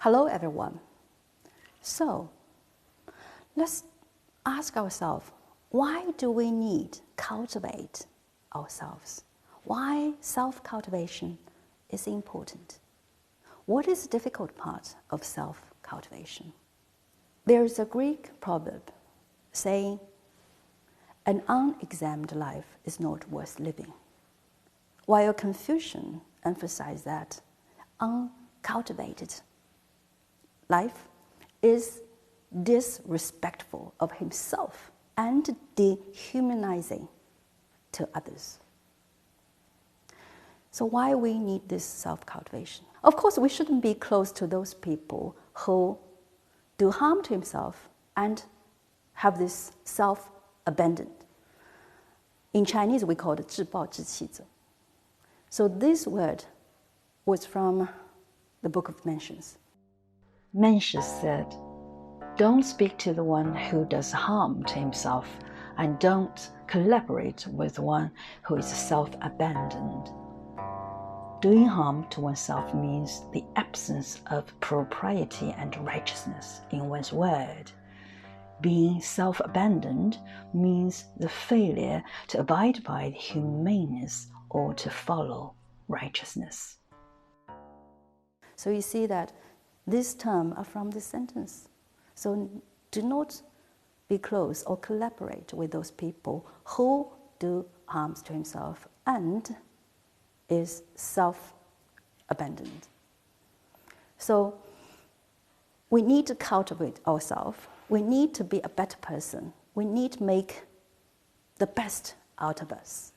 Hello everyone. So, let's ask ourselves, why do we need to cultivate ourselves? Why self-cultivation is important? What is the difficult part of self-cultivation? There is a Greek proverb saying, an unexamined life is not worth living, while Confucian emphasized that uncultivated life is disrespectful of himself and dehumanizing to others. So why we need this self-cultivation? Of course, we shouldn't be close to those people who do harm to himself and have this self-abandoned. In Chinese, we call it 自暴自弃者. So this word was from the Book of Mentions. Mencius said, "Don't speak to the one who does harm to himself, and don't collaborate with one who is self-abandoned." Doing harm to oneself means the absence of propriety and righteousness in one's word. Being self-abandoned means the failure to abide by humaneness or to follow righteousness. So you see that this term are from this sentence. So do not be close or collaborate with those people who do harms to himself and is self-abandoned. So we need to cultivate ourselves. We need to be a better person. We need to make the best out of us.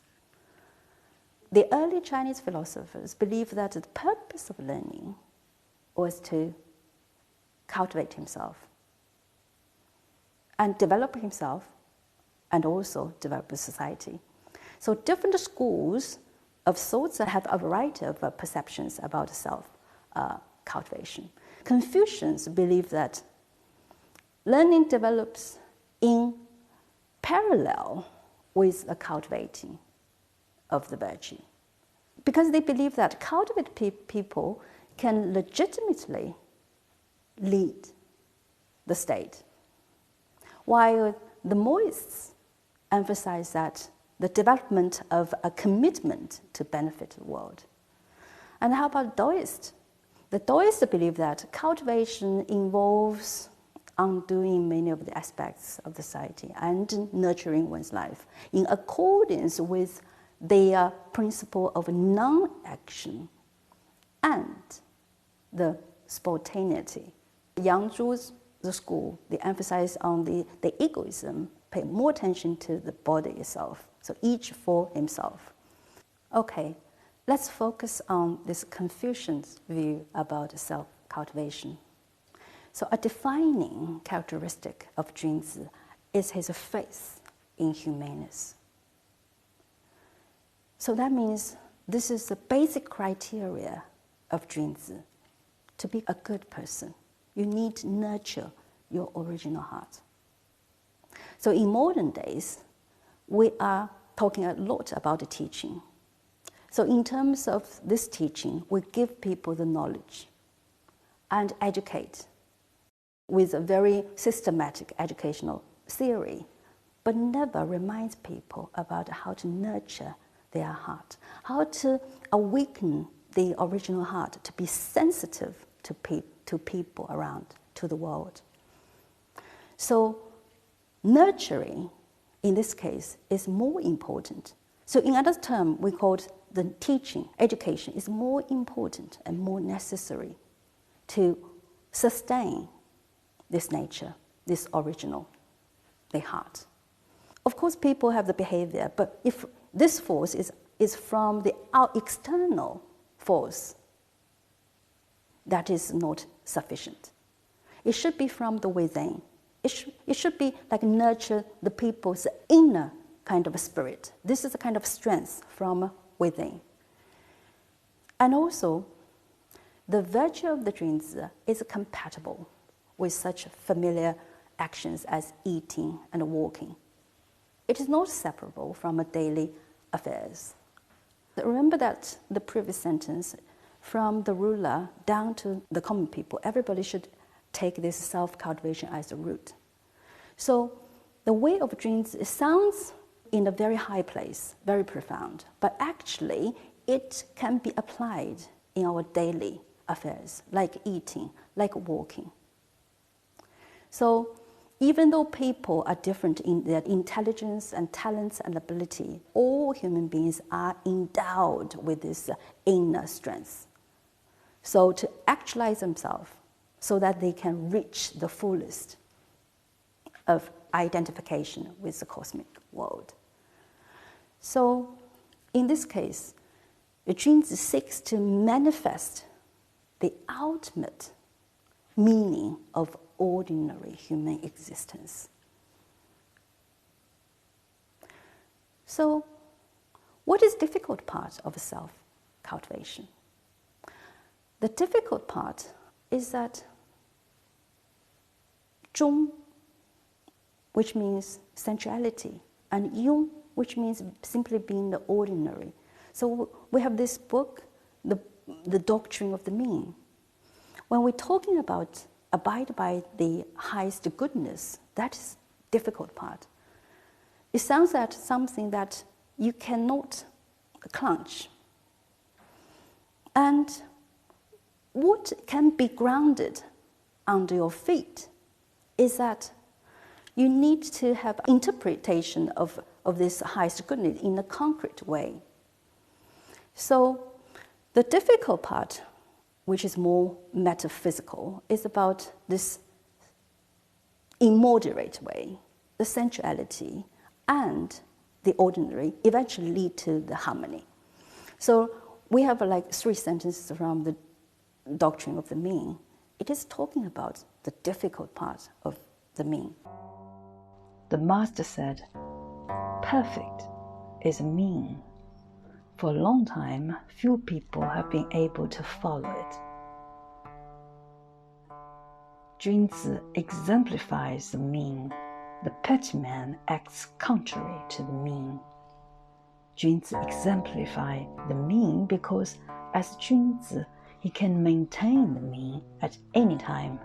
The early Chinese philosophers believed that the purpose of learning was to cultivate himself and develop himself and also develop the society. So different schools of thoughts have a variety of perceptions about self-cultivation. Confucians believe that learning develops in parallel with the cultivating of the virtue, because they believe that cultivated people can legitimately lead the state, while the Mohists emphasize that the development of a commitment to benefit the world. And how about Taoists? The Taoists believe that cultivation involves undoing many of the aspects of the society and nurturing one's life in accordance with their principle of non-action and the spontaneity. Yangzhu's the school, they emphasize on the egoism, pay more attention to the body itself, so each for himself. Okay, let's focus on this Confucian's view about self-cultivation. So a defining characteristic of Junzi is his faith in humaneness. So that means this is the basic criteria of Junzi. To be a good person, you need to nurture your original heart. So in modern days, we are talking a lot about the teaching. So in terms of this teaching, we give people the knowledge and educate with a very systematic educational theory, but never reminds people about how to nurture their heart, how to awaken the original heart to be sensitive to people around, to the world. So nurturing, in this case, is more important. So in other terms, we call it the teaching, education is more important and more necessary to sustain this nature, this original, the heart. Of course, people have the behavior, but if this force is from the external force, that is not sufficient. It should be from the within. It should be like nurture the people's inner kind of spirit. This is a kind of strength from within. And also, the virtue of the Junzi is compatible with such familiar actions as eating and walking. It is not separable from daily affairs. Remember that the previous sentence, from the ruler down to the common people. Everybody should take this self-cultivation as a root. So the way of Junzi, it sounds in a very high place, very profound, but actually it can be applied in our daily affairs, like eating, like walking. So even though people are different in their intelligence and talents and ability, all human beings are endowed with this inner strength. So to actualize themselves so that they can reach the fullest of identification with the cosmic world. So in this case, Junzi seeks to manifest the ultimate meaning of ordinary human existence. So what is the difficult part of self-cultivation? The difficult part is that Zhong, which means sensuality, and Yung, which means simply being the ordinary. So we have this book, the Doctrine of the Mean. When we're talking about abide by the highest goodness, that is the difficult part. It sounds like something that you cannot clench. And what can be grounded under your feet is that you need to have interpretation of this highest goodness in a concrete way. So the difficult part, which is more metaphysical, is about this immoderate way, the sensuality and the ordinary eventually lead to the harmony. So we have like 3 sentences from the Doctrine of the Mean. It is talking about the difficult part of the mean. The master said, perfect is a mean. For a long time, few people have been able to follow it. Junzi exemplifies the mean. The petty man acts contrary to the mean. Junzi exemplifies the mean because, as Junzi, he can maintain the mean at any time.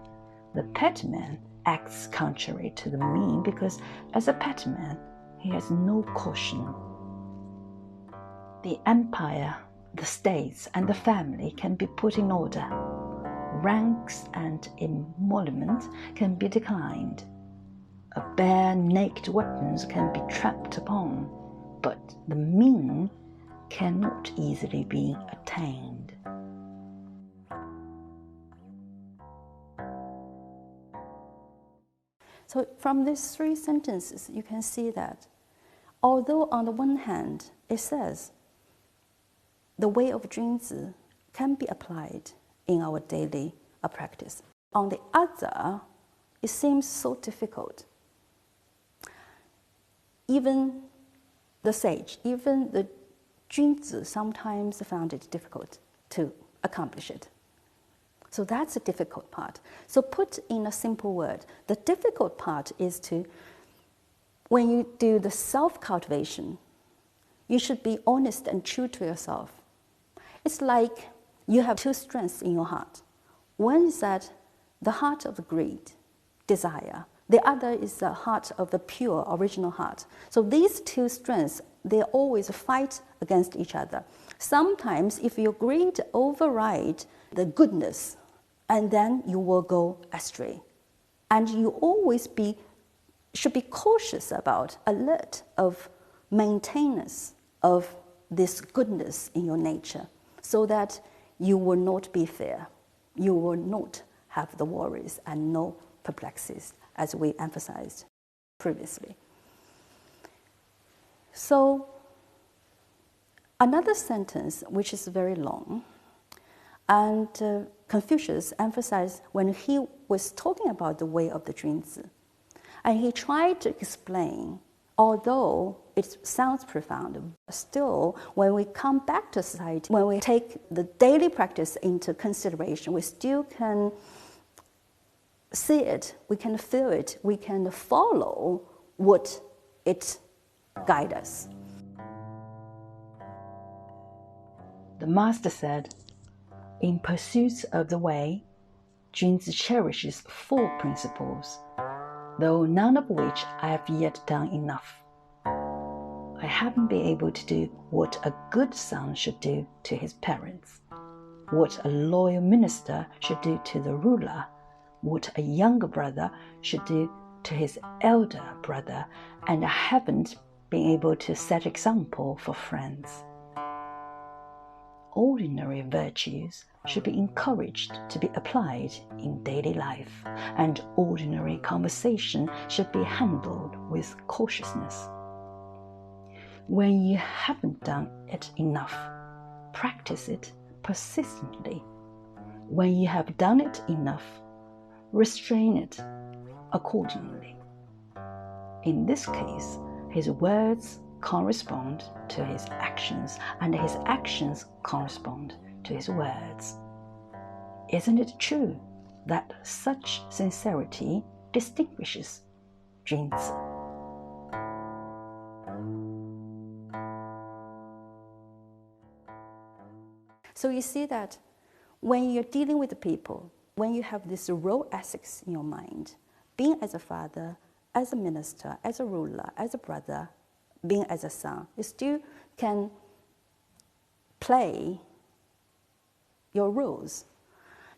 The petty man acts contrary to the mean because, as a petty man, he has no caution. The empire, the states, and the family can be put in order. Ranks and emoluments can be declined. A bare naked weapons can be trapped upon, but the mean cannot easily be attained. So from these 3 sentences, you can see that although on the one hand it says the way of Junzi can be applied in our daily practice, on the other, it seems so difficult. Even the sage, even the Junzi sometimes found it difficult to accomplish it. So that's the difficult part. So put in a simple word, the difficult part is to, when you do the self-cultivation, you should be honest and true to yourself. It's like you have 2 strengths in your heart. One is that the heart of the greed, desire. The other is the heart of the pure, original heart. So these 2 strengths, they always fight against each other. Sometimes if your greed overrides the goodness, and then you will go astray. And you always should be cautious about, alert of maintenance of this goodness in your nature, so that you will not be fear. You will not have the worries and no perplexities, as we emphasized previously. So another sentence, which is very long, and Confucius emphasized when he was talking about the way of the Junzi, and he tried to explain, although it sounds profound, still, when we come back to society, when we take the daily practice into consideration, we still can see it, we can feel it, we can follow what it guides us. The master said, In pursuit of the way, Junzi cherishes 4 principles, though none of which I have yet done enough. I haven't been able to do what a good son should do to his parents, what a loyal minister should do to the ruler, what a younger brother should do to his elder brother, and I haven't been able to set example for friends. Ordinary virtues should be encouraged to be applied in daily life, and ordinary conversation should be handled with cautiousness. When you haven't done it enough, practice it persistently. When you have done it enough, restrain it accordingly. In this case, his words correspond to his actions, and his actions correspond to his words. Isn't it true that such sincerity distinguishes Junzi? So you see that when you're dealing with the people, when you have this role ethics in your mind, being as a father, as a minister, as a ruler, as a brother, being as a son, you still can play your roles.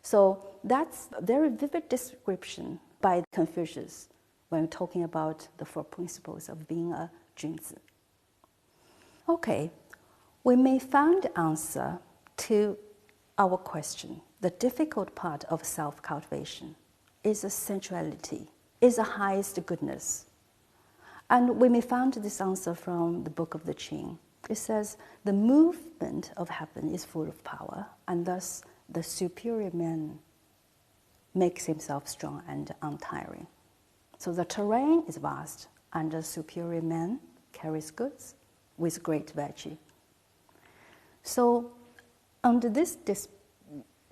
So that's a very vivid description by Confucius when we're talking about the 4 principles of being a Junzi. Okay, we may find the answer to our question. The difficult part of self-cultivation is a sensuality, is the highest goodness. And we may find this answer from the Book of the Qing. It says, the movement of heaven is full of power, and thus the superior man makes himself strong and untiring. So the terrain is vast, and the superior man carries goods with great virtue. So under this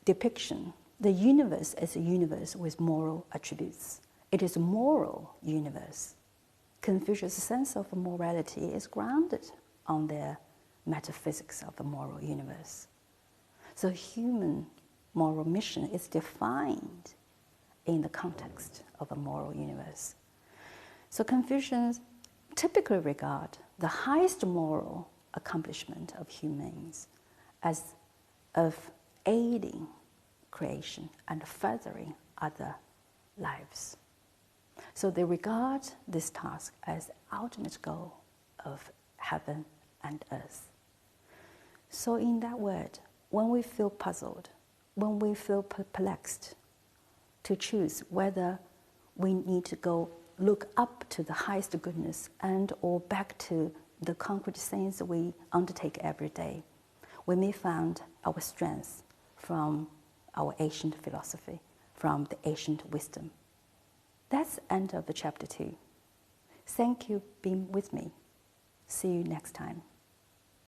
depiction, the universe is a universe with moral attributes. It is a moral universe. Confucius' sense of morality is grounded on their metaphysics of the moral universe. So human moral mission is defined in the context of a moral universe. So Confucians typically regard the highest moral accomplishment of humans as of aiding creation and furthering other lives. So they regard this task as the ultimate goal of heaven and earth. So in that word, when we feel puzzled, when we feel perplexed to choose whether we need to go look up to the highest goodness and or back to the concrete things we undertake every day, we may find our strength from our ancient philosophy, from the ancient wisdom. That's the end of the chapter 2. Thank you for being with me. See you next time.